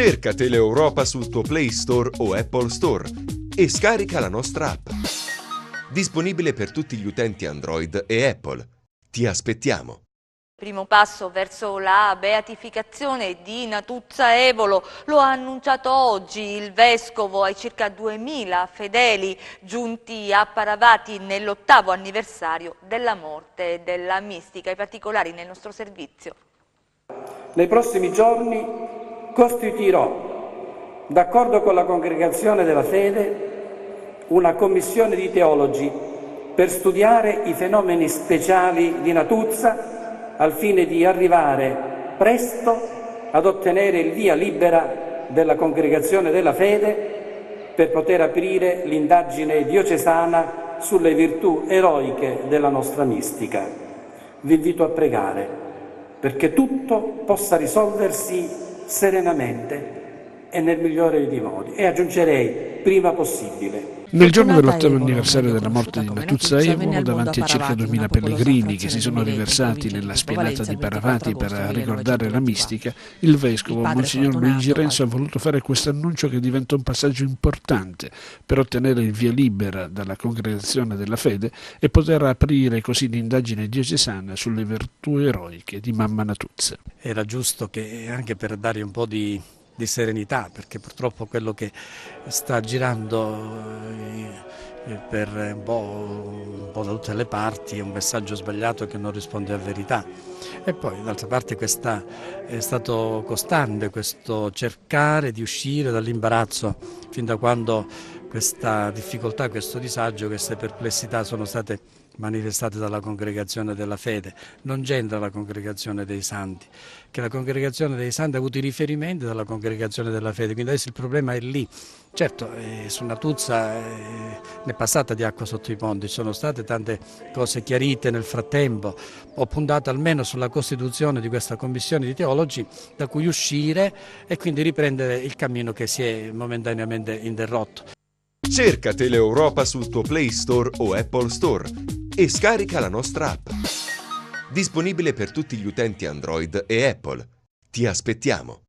Cerca Teleeuropa sul tuo Play Store o Apple Store e scarica la nostra app. Disponibile per tutti gli utenti Android e Apple. Ti aspettiamo! Primo passo verso la beatificazione di Natuzza Evolo lo ha annunciato oggi il Vescovo ai circa 2000 fedeli giunti a Paravati nell'8° anniversario della morte della mistica. I particolari nel nostro servizio. Nei prossimi giorni costituirò, d'accordo con la Congregazione della Fede, una commissione di teologi per studiare i fenomeni speciali di Natuzza al fine di arrivare presto ad ottenere il via libera della Congregazione della Fede per poter aprire l'indagine diocesana sulle virtù eroiche della nostra mistica. Vi invito a pregare perché tutto possa risolversi serenamente e nel migliore dei modi, e aggiungerei prima possibile. Nel giorno dell'8° anniversario della morte di Natuzza Evolo, davanti a circa 2000 pellegrini che si sono riversati nella spianata di Paravati per ricordare la mistica, il vescovo Monsignor Luigi Renzo ha voluto fare questo annuncio che diventa un passaggio importante per ottenere il via libera dalla Congregazione della Fede e poter aprire così l'indagine diocesana sulle virtù eroiche di Mamma Natuzza. Era giusto che, anche per dare un po' di serenità, perché purtroppo quello che sta girando per un po' da tutte le parti è un messaggio sbagliato che non risponde a verità. E poi d'altra parte è stato costante questo cercare di uscire dall'imbarazzo fin da quando questa difficoltà, questo disagio, queste perplessità sono state manifestate dalla Congregazione della Fede. Non c'entra la Congregazione dei Santi, che la Congregazione dei Santi ha avuto i riferimenti dalla Congregazione della Fede, quindi adesso il problema è lì. Certo, su Natuzza ne è passata di acqua sotto i ponti, ci sono state tante cose chiarite nel frattempo. Ho puntato almeno sulla costituzione di questa commissione di teologi da cui uscire e quindi riprendere il cammino che si è momentaneamente interrotto. Cerca Teleeuropa sul tuo Play Store o Apple Store e scarica la nostra app. Disponibile per tutti gli utenti Android e Apple. Ti aspettiamo!